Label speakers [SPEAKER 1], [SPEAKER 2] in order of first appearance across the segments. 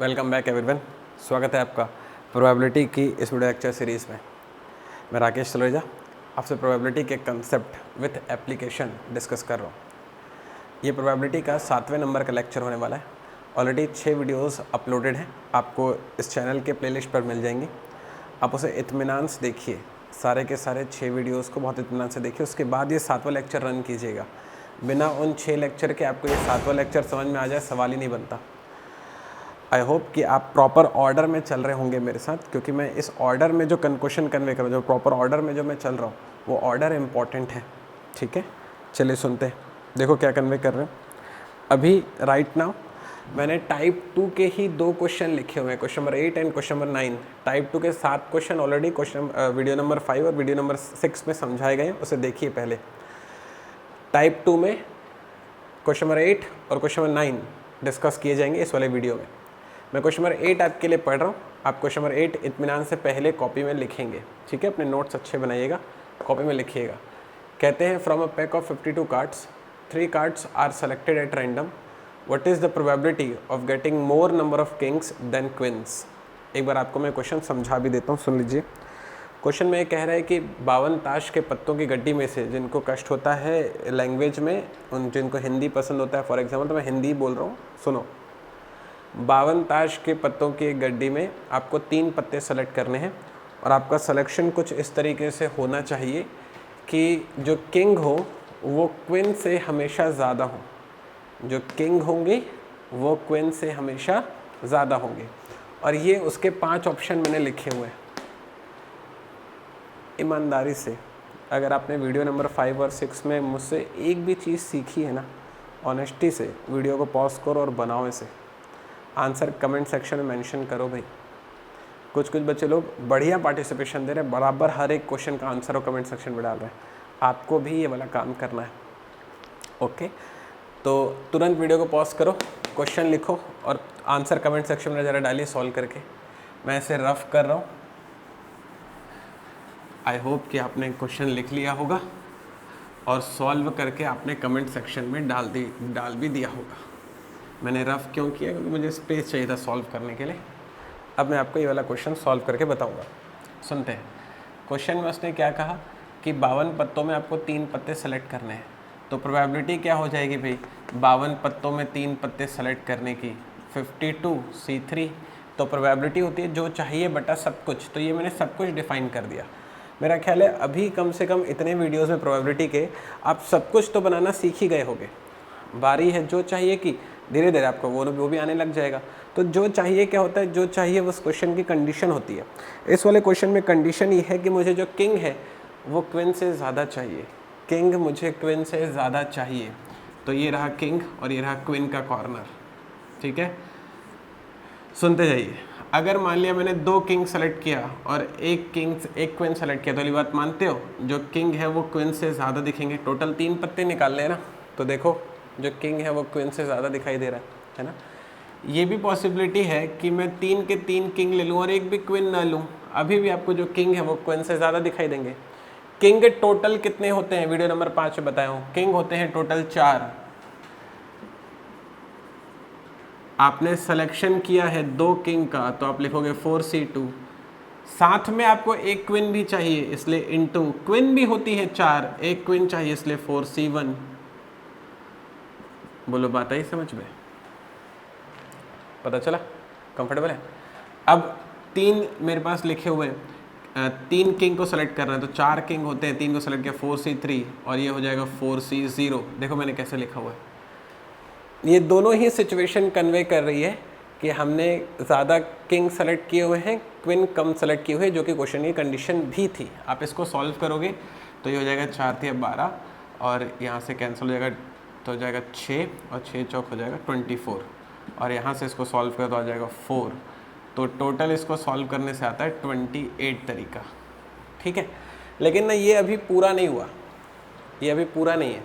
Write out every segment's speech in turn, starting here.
[SPEAKER 1] Welcome back everyone. स्वागत है आपका प्रोबेबिलिटी की इस वीडियो लेक्चर सीरीज़ में। मैं राकेश तलरेजा आपसे प्रोबेबिलिटी के कंसेप्ट विथ एप्लीकेशन डिस्कस कर रहा हूँ। ये प्रोबेबिलिटी का 7वें नंबर का लेक्चर होने वाला है। ऑलरेडी 6 वीडियोस अपलोडेड हैं, आपको इस चैनल के प्लेलिस्ट पर मिल जाएंगी। आप उसे इत्मीनान से देखिए, सारे के सारे 6 वीडियोस को बहुत इत्मीनान से देखिए, उसके बाद ये 7वां लेक्चर रन कीजिएगा। बिना उन 6 लेक्चर के आपको ये 7वां लेक्चर समझ में आ जाए, सवाल ही नहीं बनता। आई होप कि आप प्रॉपर ऑर्डर में चल रहे होंगे मेरे साथ, क्योंकि मैं इस ऑर्डर में जो क्वेश्चन कन्वे कर रहा हूँ, जो प्रॉपर ऑर्डर में जो मैं चल रहा हूँ, वो ऑर्डर इम्पॉर्टेंट है। ठीक है, चलिए सुनते हैं। देखो क्या कन्वे कर रहे हैं अभी राइट नाउ। मैंने टाइप 2 के ही 2 क्वेश्चन लिखे हुए हैं, question number 8 and question number 9। Type 2 के 7 क्वेश्चन ऑलरेडी वीडियो नंबर 5 और वीडियो नंबर 6 में समझाए गए हैं, उसे देखिए पहले। टाइप 2 में क्वेश्चन नंबर 8 और क्वेश्चन नंबर 9 डिस्कस किए जाएंगे इस वाले वीडियो में। मैं क्वेश्चन नंबर 8 आपके लिए पढ़ रहा हूँ, आप क्वेश्चन नंबर 8 इत्मीनान से पहले कॉपी में लिखेंगे। ठीक है, अपने नोट्स अच्छे बनाइएगा, कॉपी में लिखिएगा। कहते हैं from a pack of 52 cards 3 cards are selected at random, what is the probability of getting more number of kings than queens. एक बार आपको मैं क्वेश्चन समझा भी देता हूँ, सुन लीजिए। क्वेश्चन में ये कह रहा है कि 52 ताश के पत्तों की गड्डी में से, जिनको कष्ट होता है लैंग्वेज में, उन जिनको हिंदी पसंद होता है, फॉर एग्जाम्पल तो मैं हिंदी बोल रहा हूँ, सुनो। 52 ताश के पत्तों की एक गड्डी में आपको 3 पत्ते सेलेक्ट करने हैं और आपका सिलेक्शन कुछ इस तरीके से होना चाहिए कि जो किंग हो वो क्वीन से हमेशा ज़्यादा हो, जो किंग होंगे वो क्वीन से हमेशा ज़्यादा होंगे। और ये उसके 5 ऑप्शन मैंने लिखे हुए हैं। ईमानदारी से, अगर आपने वीडियो नंबर 5 और 6 में मुझसे एक भी चीज़ सीखी है ना, ऑनेस्टी से वीडियो को पॉज करो और बनाओ इसे। आंसर कमेंट सेक्शन में मेंशन करो भाई। कुछ बच्चे लोग बढ़िया पार्टिसिपेशन दे रहे हैं, बराबर हर एक क्वेश्चन का आंसर और कमेंट सेक्शन में डाल रहे हैं। आपको भी ये वाला काम करना है। ओके, तो तुरंत वीडियो को पॉज करो, क्वेश्चन लिखो और आंसर कमेंट सेक्शन में ज़रा डालिए सॉल्व करके। मैं इसे रफ कर रहा हूँ। आई होप कि आपने क्वेश्चन लिख लिया होगा और सॉल्व करके आपने कमेंट सेक्शन में डाल भी दिया होगा। मैंने रफ क्यों किया? क्योंकि मुझे स्पेस चाहिए था सॉल्व करने के लिए। अब मैं आपको ये वाला क्वेश्चन सॉल्व करके बताऊंगा। सुनते हैं। क्वेश्चन में उसने क्या कहा कि 52 पत्तों में आपको 3 पत्ते सेलेक्ट करने हैं। तो प्रोबेबिलिटी क्या हो जाएगी भाई? 52 पत्तों में 3 पत्ते सेलेक्ट करने की 52C3। तो प्रोबेबिलिटी होती है जो चाहिए बटा सब कुछ। तो ये मैंने सब कुछ डिफाइन कर दिया। मेरा ख्याल है अभी कम से कम इतने वीडियोस में प्रोबेबिलिटी के आप सब कुछ तो बनाना सीख ही गए होंगे। बारी है जो चाहिए कि धीरे धीरे आपको वो भी आने लग जाएगा। तो जो चाहिए क्या होता है? जो चाहिए उस क्वेश्चन की कंडीशन होती है। इस वाले क्वेश्चन में कंडीशन ये है कि मुझे जो किंग है वो क्वीन से ज़्यादा चाहिए। किंग मुझे क्वीन से ज़्यादा चाहिए। तो ये रहा किंग और ये रहा क्वीन का कॉर्नर। ठीक है, सुनते जाइए। अगर मान लिया मैंने 2 किंग सेलेक्ट किया और एक क्वीन सेलेक्ट किया, तो वाली बात मानते हो? जो किंग है वो क्वीन से ज़्यादा दिखेंगे। टोटल 3 पत्ते निकालने हैं ना, तो देखो जो किंग है वो क्वीन से ज़्यादा दिखाई दे रहा है ना। ये भी पॉसिबिलिटी है कि मैं 3 के 3 किंग ले लूँ और एक भी क्वीन ना लूँ, अभी भी आपको जो किंग है वो क्वीन से ज़्यादा दिखाई देंगे। किंग टोटल कितने होते हैं? वीडियो नंबर 5 में बताया हूँ, किंग होते हैं टोटल 4। आपने सिलेक्शन किया है 2 किंग का, तो आप लिखोगे 4C2। साथ में आपको एक क्वीन भी चाहिए, इसलिए इनटू क्वीन भी होती है 4, एक क्वीन चाहिए इसलिए 4C1। बोलो बात आई समझ में? पता चला? कंफर्टेबल है? अब 3 मेरे पास लिखे हुए हैं, 3 किंग को सेलेक्ट करना है, तो 4 किंग होते हैं, 3 को सेलेक्ट किया 4C3 और ये हो जाएगा 4C0। देखो मैंने कैसे लिखा हुआ है। ये दोनों ही सिचुएशन कन्वे कर रही है कि हमने ज़्यादा किंग सेलेक्ट किए हुए हैं, क्वीन कम सेलेक्ट किए हुए हैं, जो कि क्वेश्चन की कंडीशन भी थी। आप इसको सॉल्व करोगे तो ये हो जाएगा 4 × 12 और यहाँ से कैंसिल हो जाएगा, तो हो जाएगा 6 और 6 चौक हो जाएगा 24 और यहाँ से इसको सॉल्व करो तो आ जाएगा 4। तो टोटल इसको सॉल्व करने से आता है 28 तरीका। ठीक है, लेकिन ना ये अभी पूरा नहीं हुआ, ये अभी पूरा नहीं है।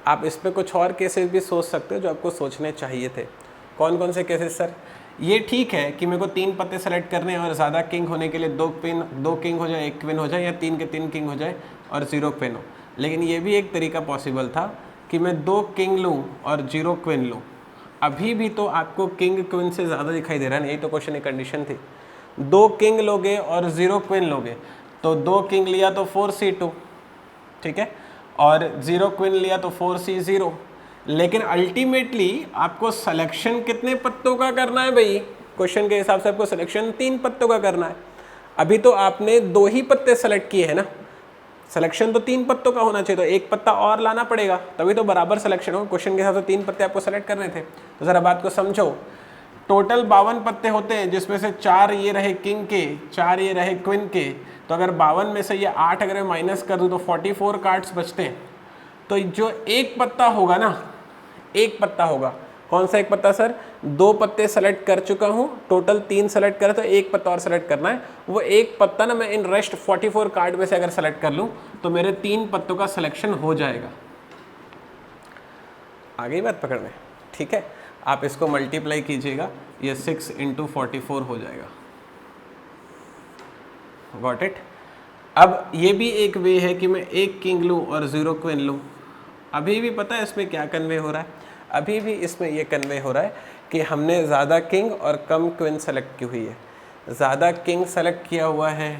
[SPEAKER 1] आप इस पर कुछ और केसेस भी सोच सकते हो जो आपको सोचने चाहिए थे। कौन कौन से केसेस सर? ये ठीक है कि मेरे को 3 पत्ते सेलेक्ट करने हैं और ज़्यादा किंग होने के लिए 2 किंग हो जाए, 1 क्वीन हो जाए, या 3 के 3 किंग हो जाए और 0 क्वीन हो। लेकिन ये भी एक तरीका पॉसिबल था कि मैं 2 किंग लूँ और 0 क्वीन लूँ। अभी भी तो आपको किंग क्वीन से ज़्यादा दिखाई दे रहा है ना, यही तो क्वेश्चन की कंडीशन थी। 2 किंग लोगे और 0 क्वीन लोगे, तो 2 किंग लिया तो 4c2, ठीक है, और 0 क्वीन लिया तो 4c0। लेकिन अल्टीमेटली आपको सिलेक्शन कितने पत्तों का करना है भाई? क्वेश्चन के हिसाब से आपको सिलेक्शन 3 पत्तों का करना है। अभी तो आपने 2 ही पत्ते सेलेक्ट किए हैं ना, सिलेक्शन तो 3 पत्तों का होना चाहिए, तो 1 पत्ता और लाना पड़ेगा, तभी तो बराबर सिलेक्शन हो। क्वेश्चन के हिसाब से 3 पत्ते आपको सेलेक्ट करने थे। तो ज़रा बात को समझो, टोटल 52 पत्ते होते हैं, जिसमें से 4 ये रहे किंग के, 4 ये रहे क्वीन के। तो अगर 52 में से ये 8 अगर मैं माइनस कर दूँ तो 44 कार्ड्स बचते हैं। तो जो एक पत्ता होगा ना, एक पत्ता होगा, कौन सा एक पत्ता सर? 2 पत्ते सेलेक्ट कर चुका हूँ, टोटल 3 सेलेक्ट करे, तो एक पत्ता और सेलेक्ट करना है। वो एक पत्ता ना मैं इन रेस्ट 44 कार्ड में से अगर सेलेक्ट कर लूँ तो मेरे 3 पत्तों का सिलेक्शन हो जाएगा। आ गई बात पकड़ में? ठीक है, आप इसको मल्टीप्लाई कीजिएगा, ये 6 × 44 हो जाएगा। Got it? अब ये भी एक वे है कि मैं 1 किंग लूँ और 0 क्वीन लूँ। अभी भी पता है इसमें क्या कन्वे हो रहा है? अभी भी इसमें ये कन्वे हो रहा है कि हमने ज़्यादा किंग और कम क्वीन सेलेक्ट की हुई है। ज़्यादा किंग सेलेक्ट किया हुआ है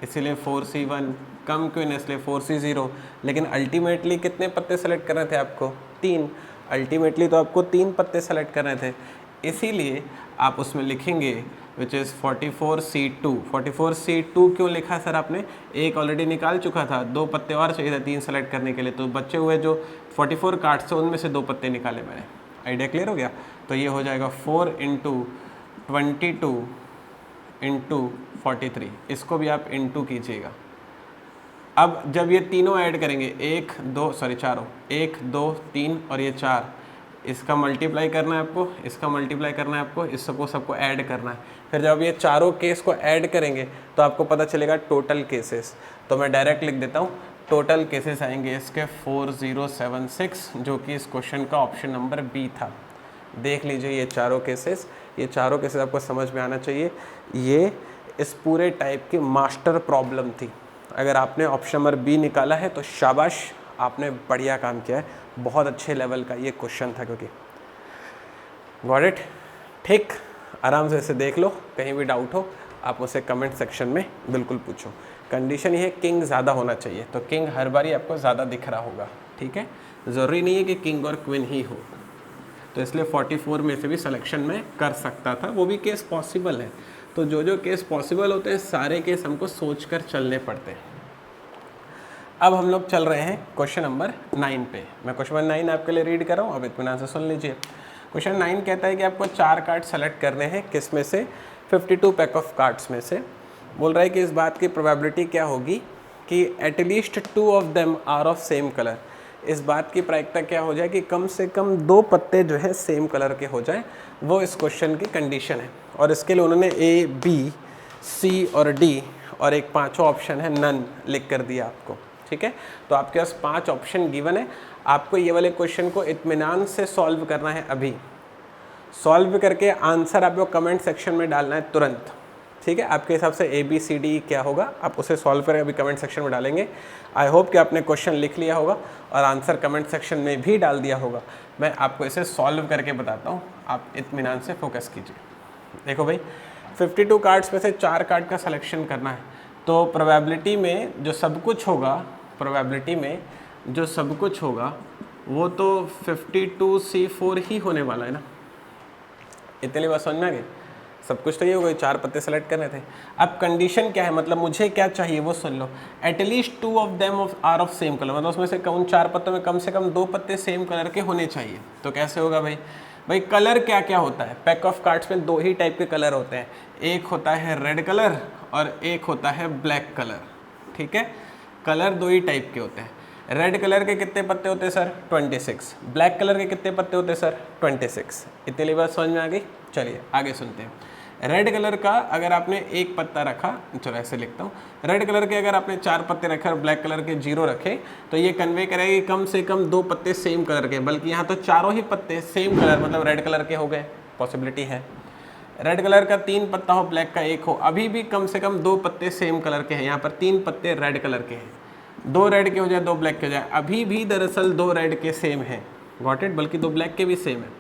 [SPEAKER 1] इसीलिए 4c1, कम क्वीन इसलिए 4c0। लेकिन अल्टीमेटली कितने पत्ते सेलेक्ट करने थे आपको? 3। अल्टीमेटली तो आपको 3 पत्ते सेलेक्ट करने थे, इसीलिए आप उसमें लिखेंगे विच इज़ 44c2। 44c2 क्यों लिखा सर आपने? एक ऑलरेडी निकाल चुका था, 2 पत्ते और चाहिए थे 3 सेलेक्ट करने के लिए, तो बचे हुए जो 44 कार्ड्स थे उनमें से 2 पत्ते निकाले मैंने। आइडिया क्लियर हो गया? तो ये हो जाएगा 4 × 22 × 43। इसको भी आप इंटू कीजिएगा। अब जब ये तीनों ऐड करेंगे, 1 2 सॉरी चारों, 1 2 3 और ये 4, इसका मल्टीप्लाई करना है आपको, इसका मल्टीप्लाई करना है आपको, इसको सबको ऐड करना है। फिर जब ये चारों केस को ऐड करेंगे तो आपको पता चलेगा टोटल केसेस। तो मैं डायरेक्ट लिख देता हूँ, टोटल केसेस आएंगे इसके 4076, जो कि इस क्वेश्चन का ऑप्शन नंबर बी था। देख लीजिए ये चारों केसेस, ये चारों केसेस आपको समझ में आना चाहिए। ये इस पूरे टाइप की मास्टर प्रॉब्लम थी। अगर आपने ऑप्शन नंबर बी निकाला है तो शाबाश, आपने बढ़िया काम किया है, बहुत अच्छे लेवल का ये क्वेश्चन था। क्योंकि गॉट इट? ठीक, आराम से इसे देख लो, कहीं भी डाउट हो आप उसे कमेंट सेक्शन में बिल्कुल पूछो। कंडीशन ये है किंग ज़्यादा होना चाहिए, तो किंग हर बारी आपको ज़्यादा दिख रहा होगा, ठीक है, ज़रूरी नहीं है कि किंग और क्वीन ही हो। तो इसलिए 44 में से भी सिलेक्शन में कर सकता था, वो भी केस पॉसिबल है। तो जो जो केस पॉसिबल होते हैं सारे केस हमको सोचकर चलने पड़ते हैं। अब हम लोग चल रहे हैं क्वेश्चन नंबर 9 पे। मैं क्वेश्चन नंबर 9 आपके लिए रीड कर रहा हूँ, अब इत्मीनान से सुन लीजिए। क्वेश्चन 9 कहता है कि आपको 4 कार्ड सेलेक्ट करने हैं, किस में से? 52 पैक ऑफ कार्ड्स में से। बोल रहा है कि इस बात की प्रोबेबिलिटी क्या होगी कि at least 2 of them are of same colour. इस बात की प्रायिकता क्या हो जाए कि कम से कम 2 पत्ते जो है सेम कलर के हो जाएं, वो इस क्वेश्चन की कंडीशन है। और इसके लिए उन्होंने ए, बी, सी और डी और एक 5वां ऑप्शन है नन लिख कर दिया आपको, ठीक है। तो आपके पास 5 ऑप्शन गिवन है, आपको ये वाले क्वेश्चन को इत्मीनान से सॉल्व करना है। अभी सॉल्व करके आंसर आपको कमेंट सेक्शन में डालना है तुरंत, ठीक है। आपके हिसाब से ए बी सी डी क्या होगा, आप उसे सॉल्व करके अभी कमेंट सेक्शन में डालेंगे। आई होप कि आपने क्वेश्चन लिख लिया होगा और आंसर कमेंट सेक्शन में भी डाल दिया होगा। मैं आपको इसे सॉल्व करके बताता हूँ, आप इत्मीनान से फोकस कीजिए। देखो भाई, 52 कार्ड्स में से 4 कार्ड का सिलेक्शन करना है, तो प्रोबेबिलिटी में जो सब कुछ होगा, प्रोबेबिलिटी में जो सब कुछ होगा वो तो 52C4 ही होने वाला है ना। इतनी बात समझ में आ गई? सब कुछ तो ये हो गई, 4 पत्ते सेलेक्ट करने थे। अब कंडीशन क्या है, मतलब मुझे क्या चाहिए वो सुन लो। At least 2 of them are of same colour, मतलब उसमें से उन 4 पत्तों में कम से कम 2 पत्ते सेम कलर के होने चाहिए। तो कैसे होगा भाई? भाई कलर क्या क्या होता है? पैक ऑफ कार्ड्स में 2 ही टाइप के कलर होते हैं, एक होता है रेड कलर और एक होता है ब्लैक कलर, ठीक है। कलर 2 ही टाइप के होते हैं। रेड कलर के कितने पत्ते होते हैं सर? 26। ब्लैक कलर के कितने पत्ते होते हैं सर? 26। इतनी बात समझ में आ गई? चलिए आगे सुनते हैं। रेड कलर का अगर आपने 1 पत्ता रखा, चलो ऐसे लिखता हूँ, रेड कलर के अगर आपने 4 पत्ते रखे और ब्लैक कलर के 0 रखे, तो ये कन्वे करेगा कि कम से कम 2 पत्ते सेम कलर के, बल्कि यहाँ तो चारों ही पत्ते सेम कलर मतलब रेड कलर के हो गए। पॉसिबिलिटी है रेड कलर का 3 पत्ता हो, ब्लैक का 1 हो, अभी भी कम से कम 2 पत्ते सेम कलर के हैं। यहाँ पर 3 पत्ते रेड कलर के हैं, 2 रेड के हो जाए 2 ब्लैक के हो जाए, अभी भी दरअसल 2 रेड के सेम हैं, गॉट इट, बल्कि 2 ब्लैक के भी सेम है।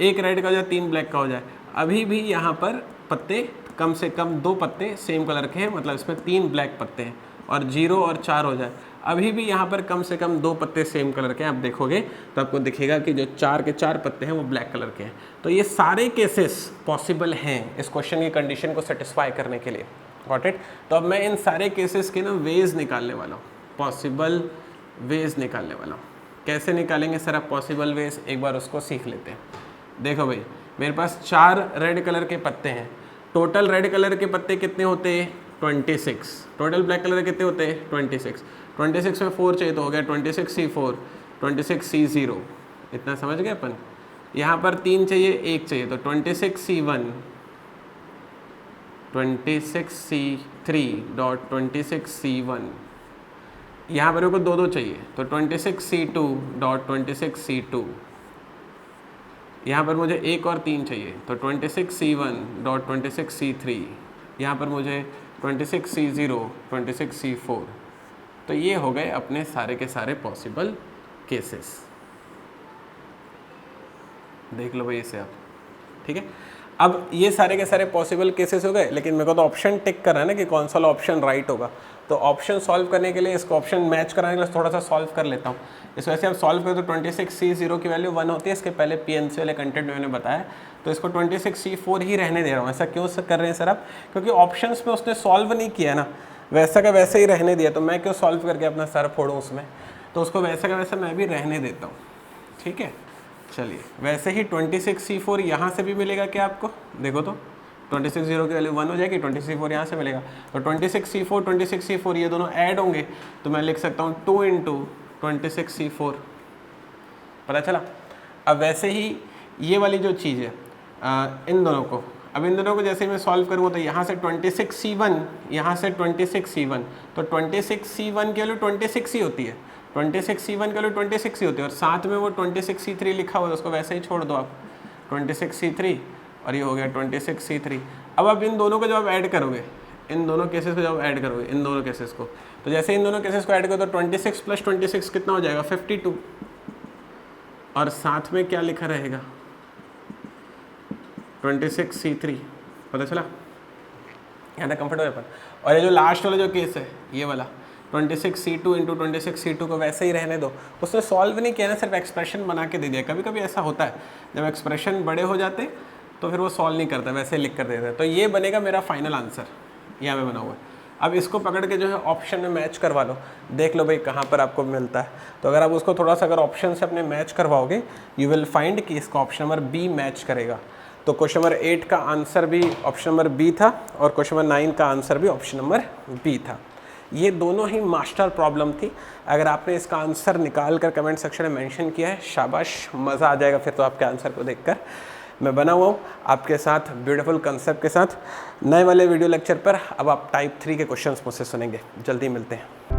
[SPEAKER 1] एक रेड का हो जाए 3 ब्लैक का हो जाए, अभी भी यहाँ पर पत्ते कम से कम 2 पत्ते सेम कलर के हैं, मतलब इसमें 3 ब्लैक पत्ते हैं, और 0 और 4 हो जाए, अभी भी यहाँ पर कम से कम 2 पत्ते सेम कलर के हैं। आप देखोगे तो आपको दिखेगा कि जो 4 के 4 पत्ते हैं वो ब्लैक कलर के हैं। तो ये सारे केसेस पॉसिबल हैं इस क्वेश्चन की कंडीशन को सेटिस्फाई करने के लिए। Got it? तो अब मैं इन सारे केसेस के ना वेज निकालने वाला हूँ, पॉसिबल वेज निकालने वाला हूँ। कैसे निकालेंगे सर आप पॉसिबल वेज, एक बार उसको सीख लेते हैं। देखो भाई, मेरे पास 4 रेड कलर के पत्ते हैं, टोटल रेड कलर के पत्ते कितने होते हैं 26, टोटल ब्लैक कलर के कितने होते हैं 26, 26 में 4 चाहिए तो हो गया 26C4, 26C0, इतना समझ गए अपन। यहाँ पर 3 चाहिए, 1 चाहिए तो 26C1, 26C3 डॉट 26C1, यहाँ पर मेरे को 2 चाहिए तो 26C2 डॉट 26C2, यहाँ पर मुझे 1 और 3 चाहिए तो 26C1 डॉट 26C3, यहाँ पर मुझे 26C0 26C4। तो ये हो गए अपने सारे के सारे पॉसिबल केसेस। देख लो भाई इसे आप, ठीक है। अब ये सारे के सारे पॉसिबल केसेस हो गए, लेकिन मेरे को तो ऑप्शन टिक करना है ना कि कौन सा ऑप्शन राइट होगा। तो ऑप्शन सॉल्व करने के लिए, इसको ऑप्शन मैच कराने के लिए थोड़ा सा सॉल्व कर लेता हूँ। इस वजह से आप सॉल्व करें तो 26C0 की वैल्यू 1 होती है, इसके पहले PNC वाले कंटेंट में मैंने बताया, तो इसको 26C4 ही रहने दे रहा हूँ। ऐसा क्यों कर रहे हैं सर आप? क्योंकि ऑप्शंस में उसने सॉल्व नहीं किया ना, वैसा का वैसे ही रहने दिया, तो मैं क्यों सॉल्व करके अपना सर फोड़ूँ उसमें, तो उसको वैसा का वैसा मैं भी रहने देता हूँ, ठीक है। चलिए, वैसे ही 26C4 यहाँ से भी मिलेगा क्या आपको? देखो तो 26C0 की वैल्यू 1 हो जाएगी, 26C4 यहाँ से मिलेगा, तो 26C4 26C4 ये दोनों ऐड होंगे, तो मैं लिख सकता हूँ 2 इंटू 26C4, पता चला। अब वैसे ही ये वाली जो चीज़ है इन दोनों को, अब इन दोनों को जैसे मैं सॉल्व करूँगा तो यहाँ से 26C1, यहाँ से 26C1, तो 26C1 की वैल्यू 26 ही होती है, 26C1 की वैल्यू 26 ही होती है, और साथ में वो 26C3 लिखा हुआ है, उसको वैसे ही छोड़ दो आप, 26C3, और ये हो गया 26C3। अब इन दोनों को जब आप ऐड करोगे, इन दोनों केसेस को जब ऐड करोगे, इन दोनों केसेस को, तो जैसे इन दोनों केसेस को ऐड करो तो 26 + 26 कितना हो जाएगा 52, और साथ में क्या लिखा रहेगा 26C3, पता चला। यहाँ तक कंफर्ट हो अपन। और ये जो लास्ट वाला जो केस है ये वाला 26C2 इंटू 26C2 को वैसे ही रहने दो, उसने सॉल्व नहीं किया ना, सिर्फ एक्सप्रेशन बना के दे दिया। कभी कभी ऐसा होता है जब एक्सप्रेशन बड़े हो जाते तो फिर वो सॉल्व नहीं करता, वैसे लिख कर देता है। तो ये बनेगा मेरा फाइनल आंसर, यहाँ पे बना हुआ है। अब इसको पकड़ के जो है ऑप्शन में मैच करवा लो, देख लो भाई कहाँ पर आपको मिलता है। तो अगर आप उसको थोड़ा सा अगर ऑप्शन से अपने मैच करवाओगे, यू विल फाइंड कि इसका ऑप्शन नंबर बी मैच करेगा। तो क्वेश्चन नंबर 8 का आंसर भी ऑप्शन नंबर बी था, और क्वेश्चन नंबर 9 का आंसर भी ऑप्शन नंबर बी था। ये दोनों ही मास्टर प्रॉब्लम थी। अगर आपने इसका आंसर निकाल कर कमेंट सेक्शन में मेंशन किया है, शाबाश, मज़ा आ जाएगा फिर तो आपके आंसर को देखकर। मैं बना हुआ हूँ आपके साथ ब्यूटीफुल कंसेप्ट के साथ नए वाले वीडियो लेक्चर पर। अब आप टाइप 3 के क्वेश्चंस मुझसे सुनेंगे। जल्दी मिलते हैं।